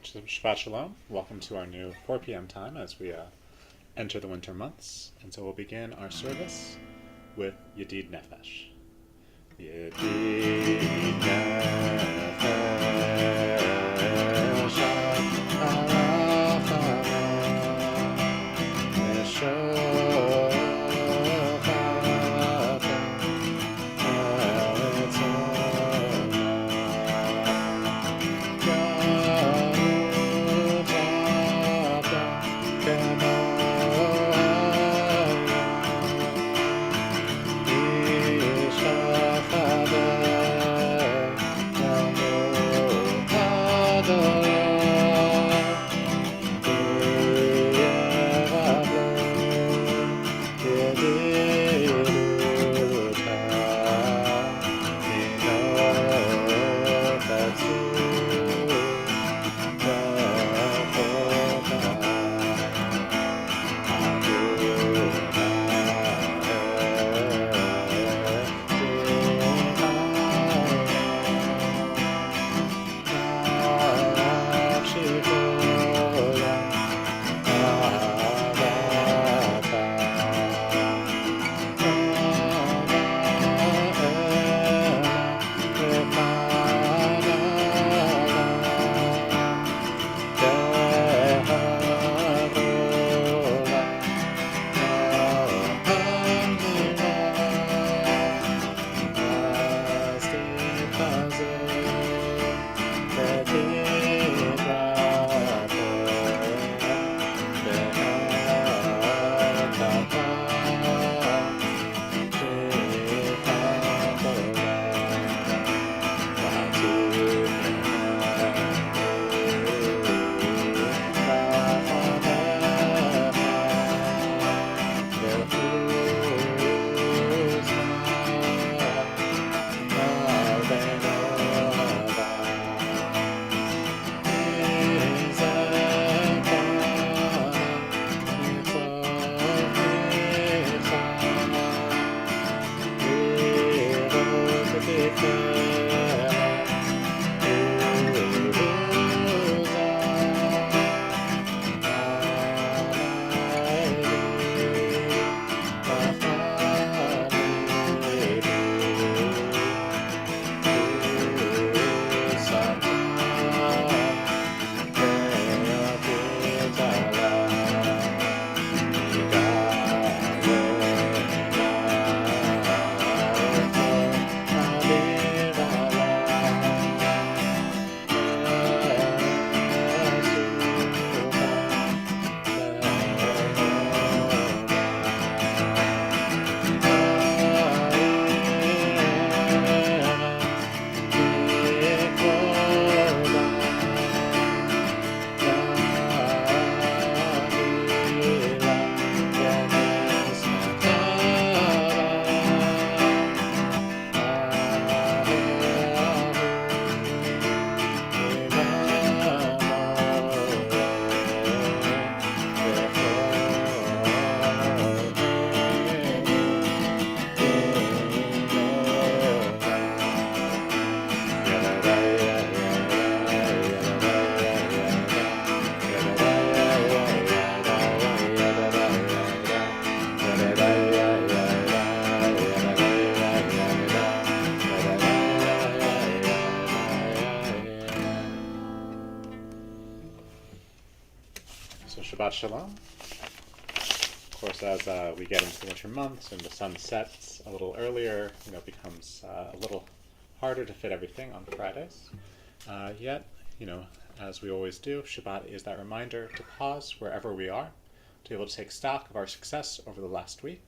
Shabbat Shalom. Welcome to our new 4 p.m. time as we enter the winter months. And so we'll begin our service with Yedid Nefesh. Yedid Nefesh Shabbat Shalom. Of course, as we get into the winter months and the sun sets a little earlier, it becomes a little harder to fit everything on Fridays. Yet, as we always do, Shabbat is that reminder to pause wherever we are, to be able to take stock of our success over the last week.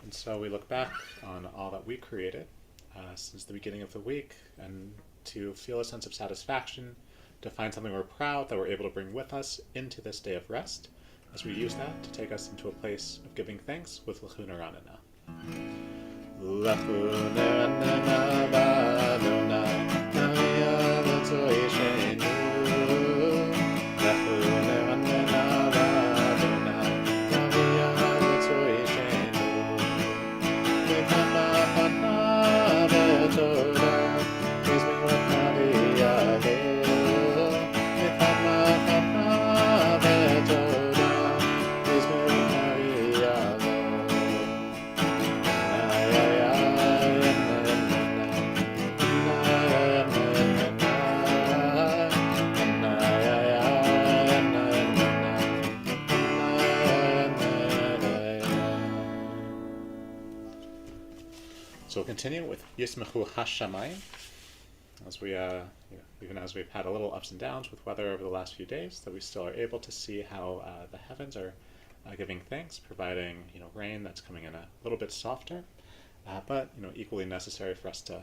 And so we look back on all that we created since the beginning of the week, and to feel a sense of satisfaction, to find something we're proud that we're able to bring with us into this day of rest, as we use that to take us into a place of giving thanks with L'chu Neranena. L'chu Neranena b'Adonai, Naviyah v'Tzor Yishenu. L'chu Neranena b'Adonai, Naviyah v'Tzor Yishenu. V'kama panav v'Torah, Yizmi v'Naviyah. So we'll continue with Yismechu Hashamayim, as we, even as we've had a little ups and downs with weather over the last few days, that we still are able to see how the heavens are giving thanks, providing rain that's coming in a little bit softer, but equally necessary for us to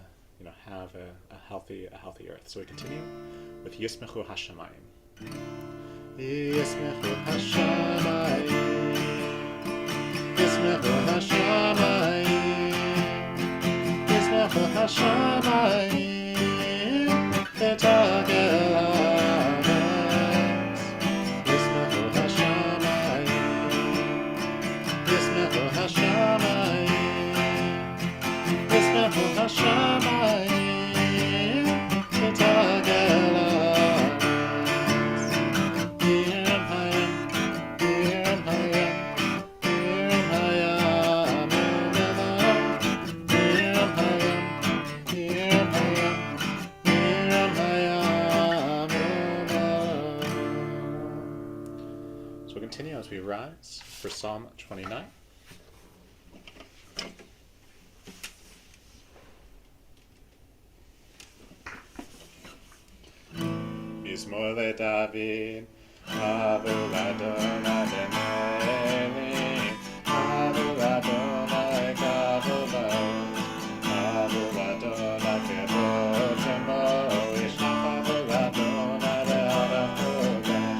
have a healthy earth. So we continue with Yismechu Hashamayim. Yismechu Hashamayim, Yismechu Hashamayim, Yismechu Hashamayim, Betagel Haaretz. Yismechu Hashamayim, Yismechu Hashamayim, Yismechu Hashamayim, Betagel Haaretz. Continue as we rise for Psalm 29. Mizmor leDavid, Havu l'Adonai b'nelim, Havu l'Adonai kavod va'od, Havu l'Adonai kavod shemo, Yishnachavu l'Adonai be'arav kodesh.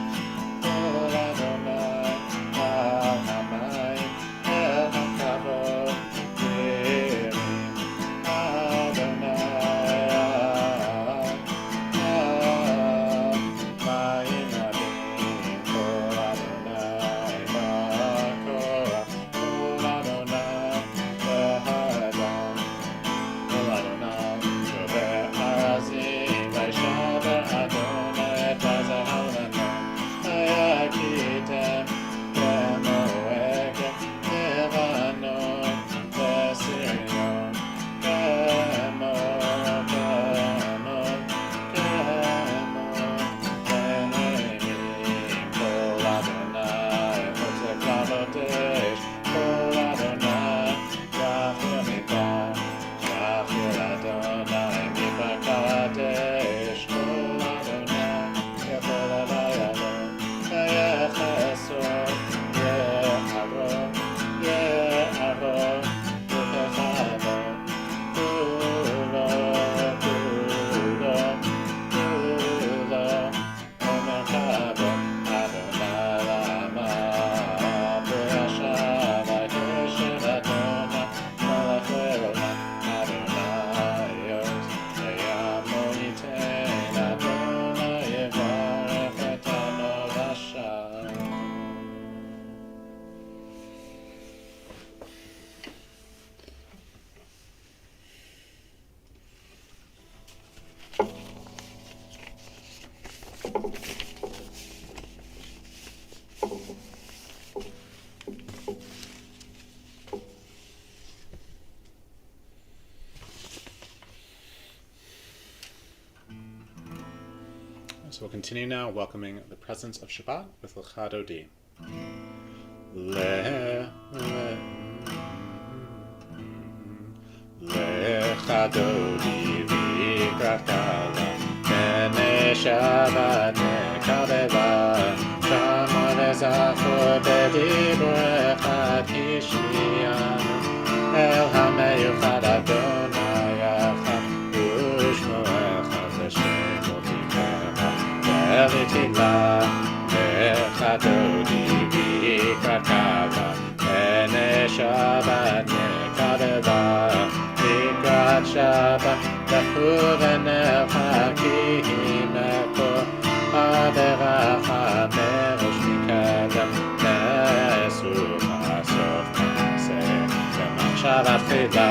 So we'll continue now, welcoming the presence of Shabbat with Lecha Dodi. Lecha Dodi v'ikrat kala, B'nei Shabbat nekabela, Shamar v'zachor b'dibur echad kishmiyanu, El ha'meyuchad Adonai echad, U'shmo echad l'shem otikecha, Elitila, Lecha Dodi v'ikrat kala, B'nei Shabbat nekabela, V'ikrat Shabbat Lechu v'necha kihimecho, Aderacha merosh mikadam, Ne'esu ha'sof na'aseh, Leman Shabbat chila,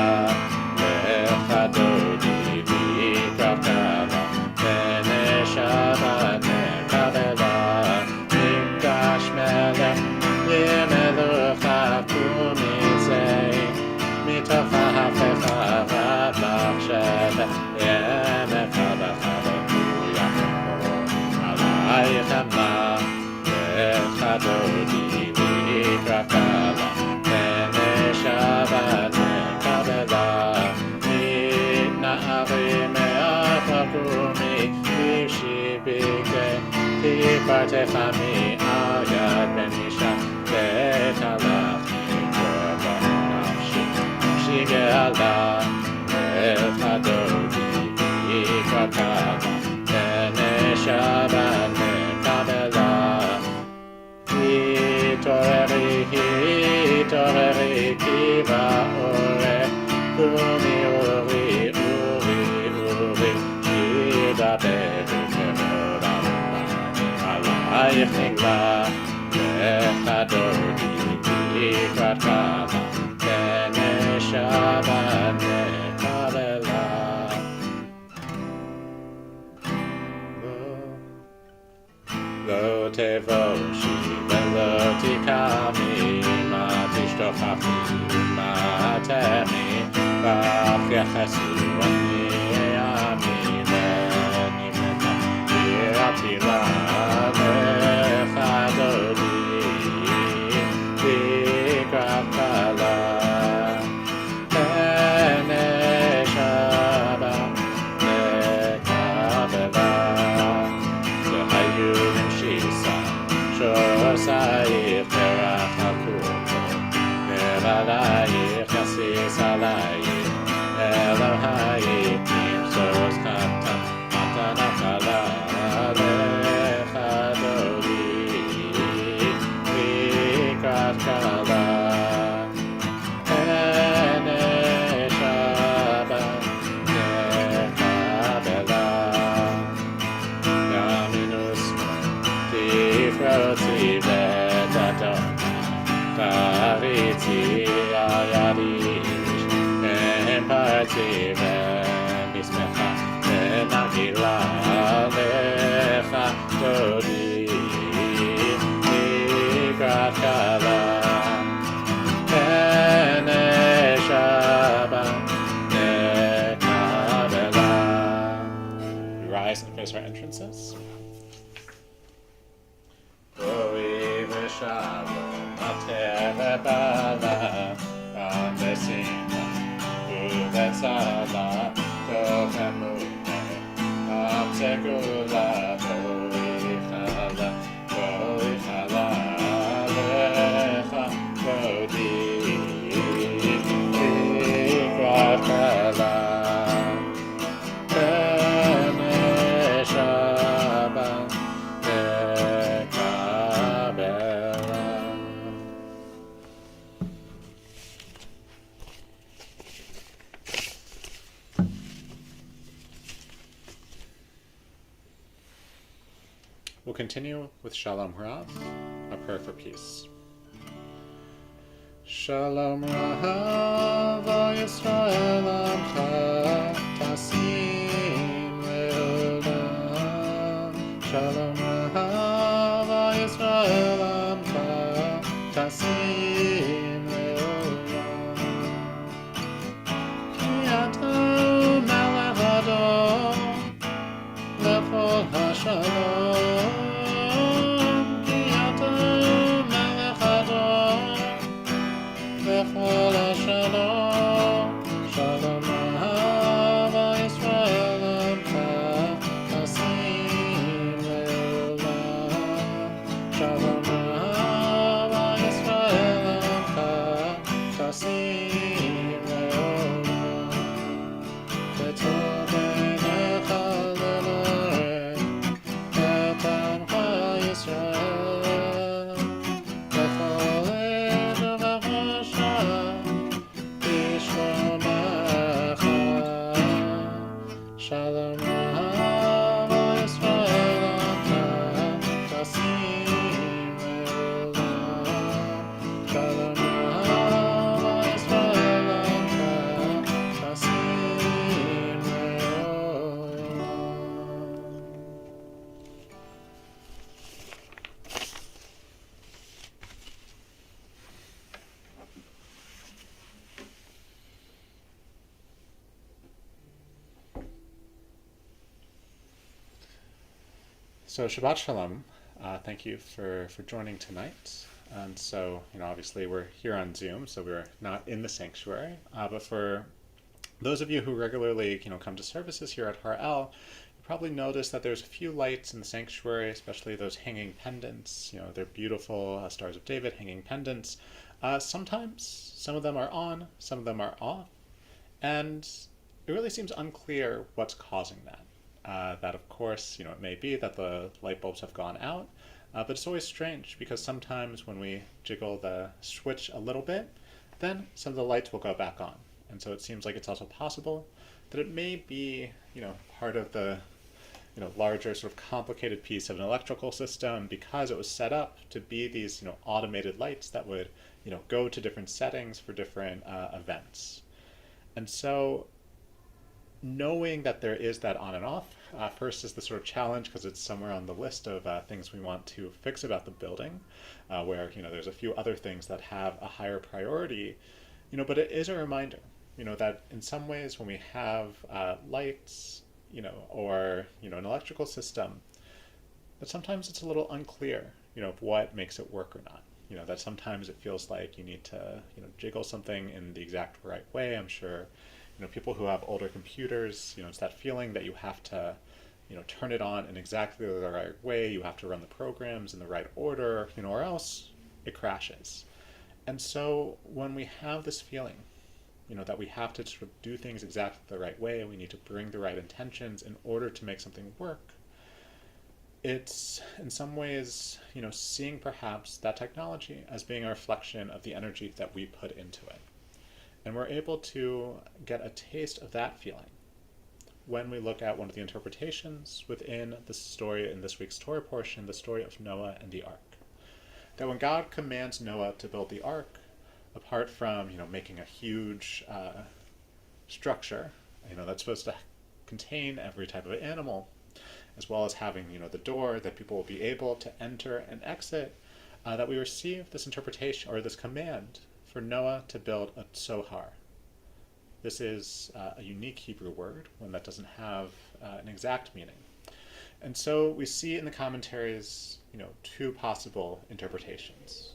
Lecha Dodi v'ikrat kala, B'nei Shabbat nekabela, V'imgash melech Yimelucha kumizei, Mitoch ha'afecha v'adlach shebech, Yemecha b'chavechu yachmo, Alaychem la, Lecha Dodi v'ikrat kala, B'nei Shabbat nekabela, parte fami ayad benisha betalach korba nafshi shigala elchadodi ikakava beneshava nekabela hitoreri kiva ore kumi uri shida bedu Alayich nigla lechadodi ikrat kava beneshava nekabela Lo tevoshi velo tikami ma tishtochafi ma temi vach yachesu ani ami venimeta yiratila lechadodi ikrakala beneshava nekabela Hayulim shisa shosayich terach hakuto Nevalayich yasis alayich Elohayich nimsos katan matanakala lechadodi vikrat kala eneshaba nekabela Dominus Tifroti Vedadona Tariti Ayadish Empati Venismecha Venagila Lecha Dodi Ikrakala Eneshaba Nekabela Rise and face our entrances. Glory v'shalom aterebala b'amesina uvetzala tochemune amsekula v'oichala lecha v'odi ikrakala Beneshava nekabela We'll continue with Shalom Rav, a prayer for peace. Shalom Rav, O Yisrael Amcha, Tasim Leolam. Shalom Rav, O Yisrael Amcha, Tasim Leolam. Ki ata melech Adon, lechol hashalom. Lechol hashalom, shalom ahava Yisrael amcha, tasim leolam. Shalom ahava Yisrael amcha, tasim leolam. V'tov einecha leloret, et amcha Yisrael. Lechol Shalom ahava Yisrael amcha, tasim leolam. Shalom ahava Yisrael amcha, tasim leolam. So Shabbat Shalom. Thank you for joining tonight. And so, obviously we're here on Zoom, so we're not in the sanctuary. But for those of you who regularly, come to services here at Har El, you probably noticed that there's a few lights in the sanctuary, especially those hanging pendants. They're beautiful Stars of David hanging pendants. Sometimes some of them are on, some of them are off, and it really seems unclear what's causing that. That, of course, it may be that the light bulbs have gone out, but it's always strange because sometimes when we jiggle the switch a little bit, then some of the lights will go back on. And so it seems like it's also possible that it may be, part of the, larger sort of complicated piece of an electrical system because it was set up to be these, automated lights that would, go to different settings for different events. And so knowing that there is that on and off, first is the sort of challenge because it's somewhere on the list of things we want to fix about the building, where there's a few other things that have a higher priority, but it is a reminder, that in some ways when we have lights, or an electrical system, that sometimes it's a little unclear, of what makes it work or not. That sometimes it feels like you need to, jiggle something in the exact right way. I'm sure people who have older computers, it's that feeling that you have to, turn it on in exactly the right way. You have to run the programs in the right order, or else it crashes. And so when we have this feeling, that we have to sort of do things exactly the right way, we need to bring the right intentions in order to make something work, it's in some ways, seeing perhaps that technology as being a reflection of the energy that we put into it. And we're able to get a taste of that feeling when we look at one of the interpretations within the story in this week's Torah portion, the story of Noah and the ark. That when God commands Noah to build the ark, apart from making a huge structure, that's supposed to contain every type of animal, as well as having the door that people will be able to enter and exit, that we receive this interpretation or this command for Noah to build a tsohar. This is a unique Hebrew word, one that doesn't have an exact meaning. And so we see in the commentaries, two possible interpretations.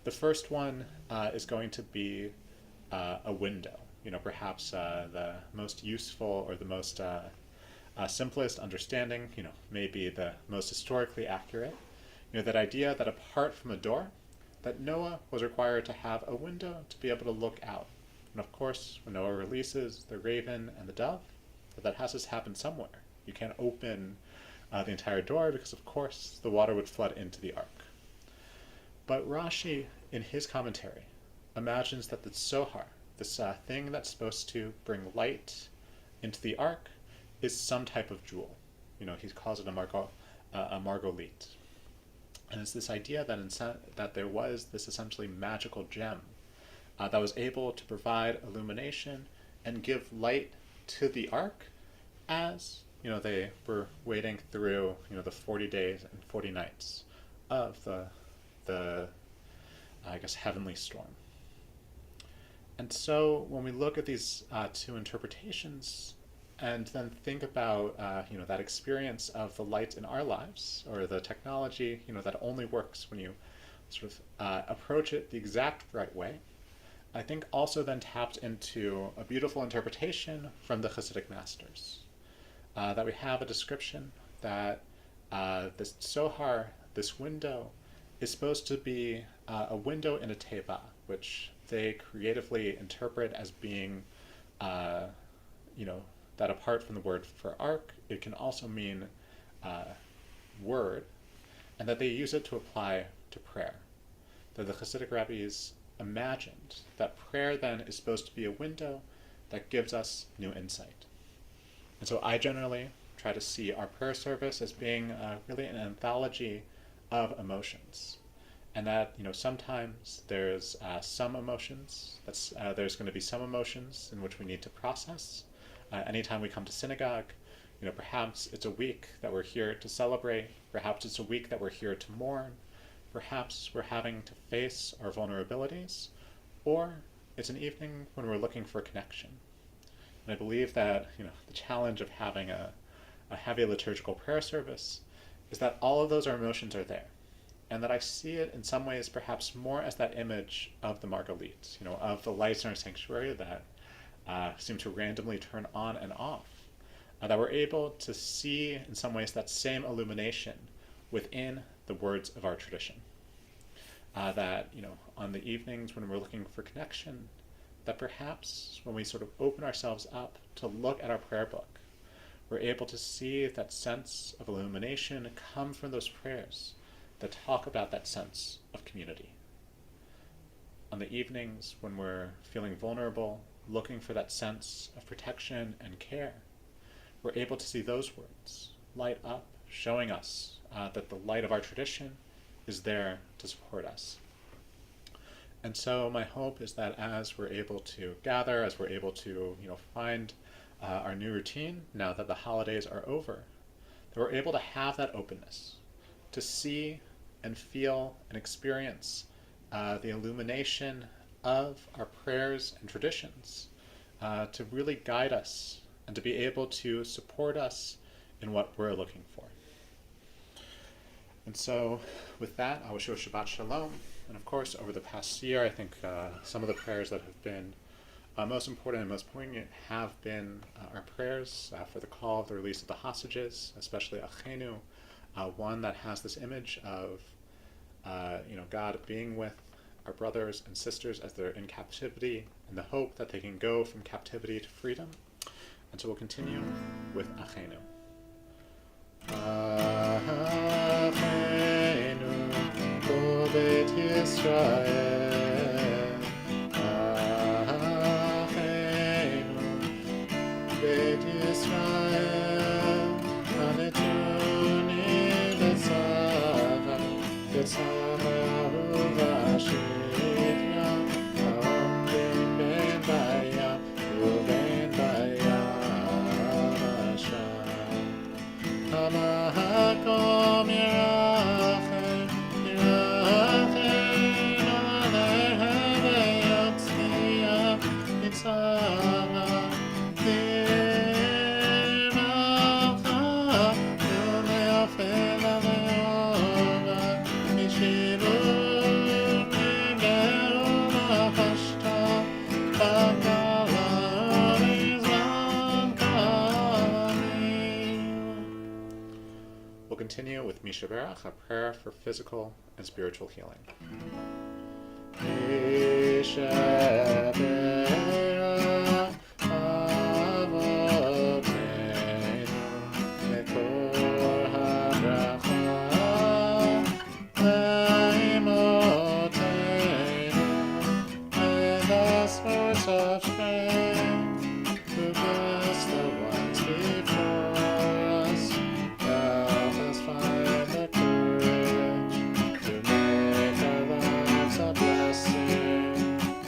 The first one is going to be a window, perhaps the most useful or the most simplest understanding, maybe the most historically accurate. That idea that apart from a door, that Noah was required to have a window to be able to look out. And of course, when Noah releases the raven and the dove, that has to happen somewhere. You can't open the entire door because, of course, the water would flood into the ark. But Rashi, in his commentary, imagines that the Tsohar, this thing that's supposed to bring light into the ark, is some type of jewel. He calls it a margolite. And it's this idea that there was this essentially magical gem that was able to provide illumination and give light to the ark as they were wading through the 40 days and 40 nights of the heavenly storm. And so when we look at these two interpretations and then think about that experience of the light in our lives, or the technology that only works when you sort of approach it the exact right way, I think also then tapped into a beautiful interpretation from the Hasidic masters. That we have a description that this Tsohar, this window, is supposed to be a window in a teva, which they creatively interpret as being, that apart from the word for ark, it can also mean word, and that they use it to apply to prayer. That the Hasidic rabbis imagined that prayer then is supposed to be a window that gives us new insight. And so I generally try to see our prayer service as being really an anthology of emotions. And that, sometimes there's some emotions, there's going to be some emotions in which we need to process. Anytime we come to synagogue, perhaps it's a week that we're here to celebrate, perhaps it's a week that we're here to mourn, perhaps we're having to face our vulnerabilities, or it's an evening when we're looking for connection. And I believe that, the challenge of having a heavy liturgical prayer service is that all of those emotions are there. And that I see it in some ways perhaps more as that image of the margolite, of the lights in our sanctuary that seem to randomly turn on and off, that we're able to see in some ways that same illumination within the words of our tradition. That, on the evenings when we're looking for connection, that perhaps when we sort of open ourselves up to look at our prayer book, we're able to see that sense of illumination come from those prayers that talk about that sense of community. On the evenings when we're feeling vulnerable, looking for that sense of protection and care, we're able to see those words light up, showing us that the light of our tradition is there to support us. And so my hope is that as we're able to gather, as we're able to find our new routine, now that the holidays are over, that we're able to have that openness, to see and feel and experience the illumination of our prayers and traditions, to really guide us and to be able to support us in what we're looking for. And so with that, I wish you a Shabbat Shalom. And of course, over the past year, I think some of the prayers that have been most important and most poignant have been our prayers for the call of the release of the hostages, especially Achenu, one that has this image of God being with our brothers and sisters as they're in captivity, and the hope that they can go from captivity to freedom. And so we'll continue with Achenu. Achenu, Ko Bet Yisrael. Achenu, Bet Yisrael. Anetuni Betzava, Betzava Uvashitya, Aomdim Ben Baya, Uben Baya Vasham. Hamahakom Yerachem, Yerachem, Aler Havayot Tzniya, Mitzvah, Dirmalcha, Yumeofen Aleova, Mishivu, Migeru Mahashta, Bagala, Rizvan Kamil. We'll continue with Misha Berach, a prayer for physical and spiritual healing. Misha Berach, Avotenu, Mekor HaBracha, Leimotenu, and the source of strength, to bless the ones before us. Help us find the courage to make our lives a blessing,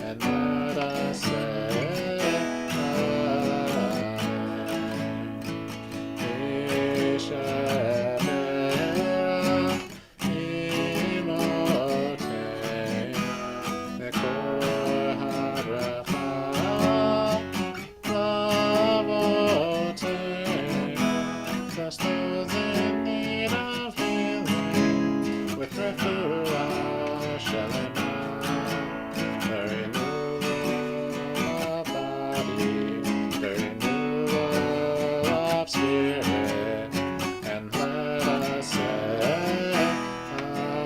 and let us say Amen. Misha Berach, Imotenu, Mekor HaBracha, Lavotenu, bless those in need of healing with refuah shalema, the renewal of body, the renewal of spirit, and let us say Amen.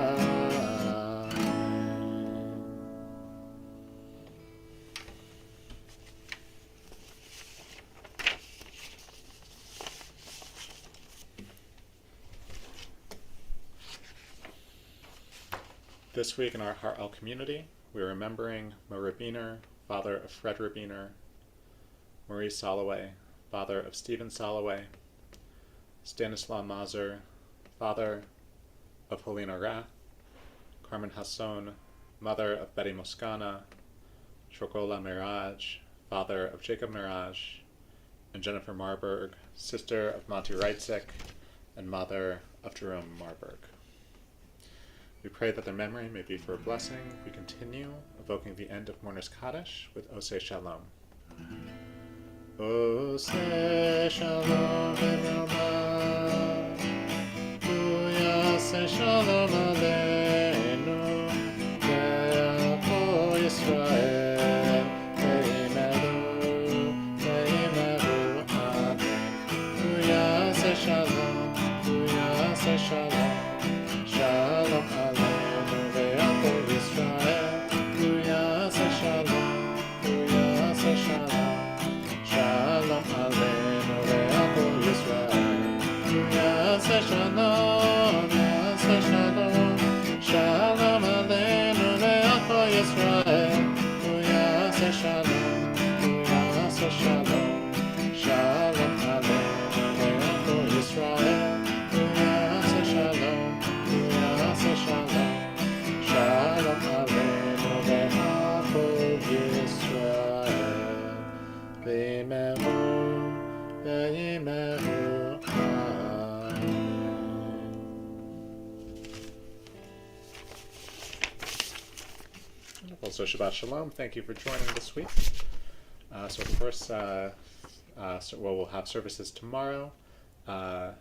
This week in our Har'el community, we're remembering Mo Rabiner, father of Fred Rabiner, Maurice Soloway, father of Stephen Soloway, Stanislaw Mazur, father of Helena Rath, Carmen Hasson, mother of Betty Moscana, Shokola Miraj, father of Jacob Miraj, and Jennifer Marburg, sister of Monty Reitzik, and mother of Jerome Marburg. We pray that their memory may be for a blessing. We continue evoking the end of Mourner's Kaddish with Oseh Shalom. Oseh Shalom V'Rama, Yaseh Shalom Aleinu, Ve'Yavo Yisrael, Ve'Yimeru, Ve'Yimeru, Amen. ve'yimeru. Wonderful. So Shabbat Shalom. Thank you for joining this week. So of course, we'll have services tomorrow at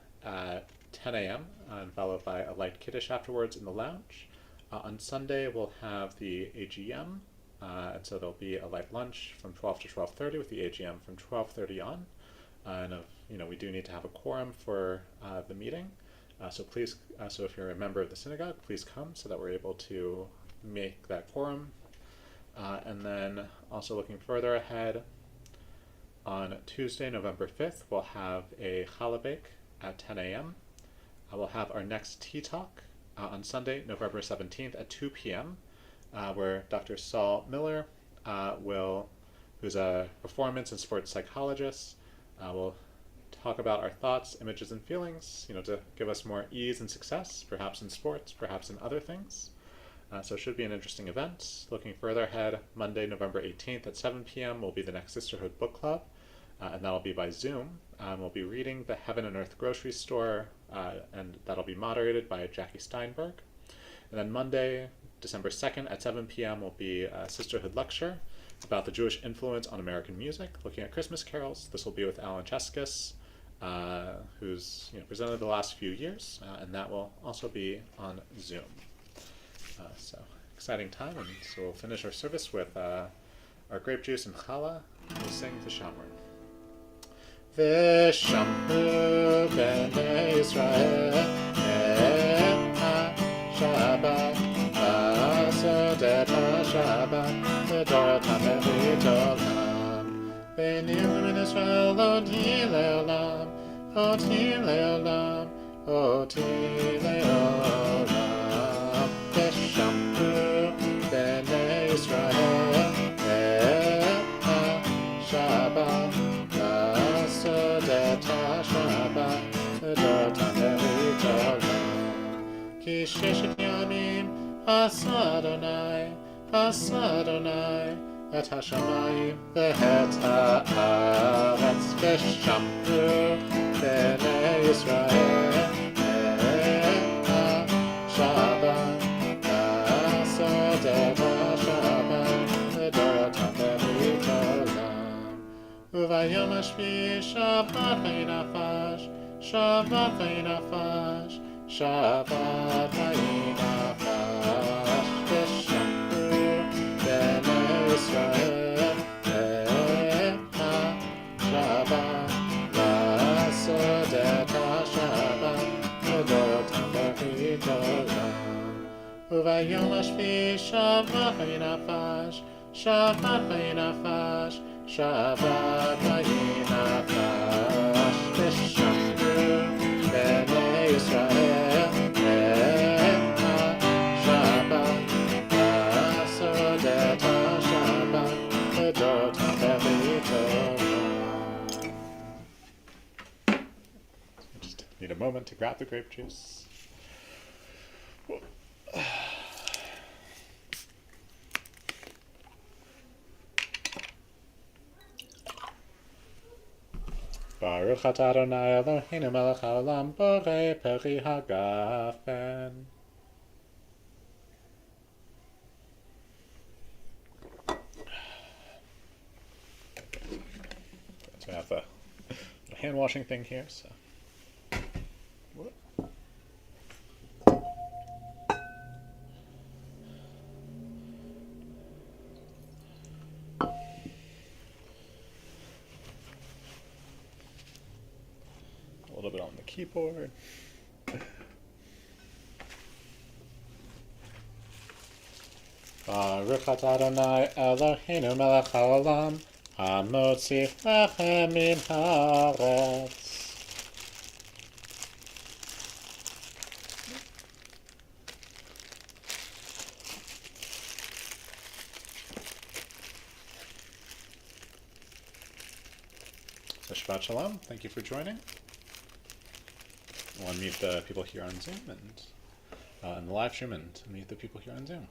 10 a.m. And followed by a light Kiddush afterwards in the lounge. On Sunday, we'll have the AGM, and so there'll be a light lunch from 12 to 12:30 with the AGM from 12:30 on. We do need to have a quorum for the meeting. So please, so if you're a member of the synagogue, please come so that we're able to make that quorum. And then also looking further ahead, on Tuesday, November 5th, we'll have a challah bake at 10 a.m. We'll have our next tea talk on Sunday, November 17th at 2 p.m., where Dr. Saul Miller who's a performance and sports psychologist, will talk about our thoughts, images, and feelings, to give us more ease and success, perhaps in sports, perhaps in other things. So it should be an interesting event. Looking further ahead, Monday, November 18th at 7 p.m. will be the next Sisterhood Book Club, and that'll be by Zoom. We'll be reading The Heaven and Earth Grocery Store, and that'll be moderated by Jackie Steinberg. And then Monday, December 2nd at 7 p.m. will be a Sisterhood lecture about the Jewish influence on American music, looking at Christmas carols. This will be with Alan Cheskis, who's presented the last few years, and that will also be on Zoom. So exciting time, and so we'll finish our service with our grape juice and challah. We'll sing the Shamar. V'shamru b'nei Yisrael et ha-Shabbat v'asod et ha-Shabbat v'dorotam b'rit olam v'nilnu min Yisrael oti le'olam oti le'olam oti le'olam v'shamru b'nei Yisrael et ha-Shabbat Ki sheshet yamim asa Adonai et hashamayim ve'et ha'aretz v'shamru b'nei Yisrael et ha'shabbat v'asod et ha'shabbat v'dorotam b'rit olam Uvayom hashvi Shabbat v'inafash Shabbat v'inafash Shabbat v'inafash v'shamru b'nei Yisrael et ha-Shabbat v'asod et ha-Shabbat v'dorotam b'rit olam Uvayom hashvi Shabbat v'inafash Shabbat v'inafash Shabbat v'inafash v'shamru b'nei Yisrael et ha-Shabbat v'asod et ha-Shabbat v'dorotam b'rit olam. Just need a moment to grab the grape juice. Baruch atah Adonai Eloheinu melech haolam borei peri hagafen. So I have the hand washing thing here, so. A little bit on the keyboard. Baruch atah Adonai Eloheinu melech haolam hamotzi lechem min haaretz. So Shabbat Shalom. Thank you for joining. I want to meet the people here on Zoom and in the live stream and meet the people here on Zoom.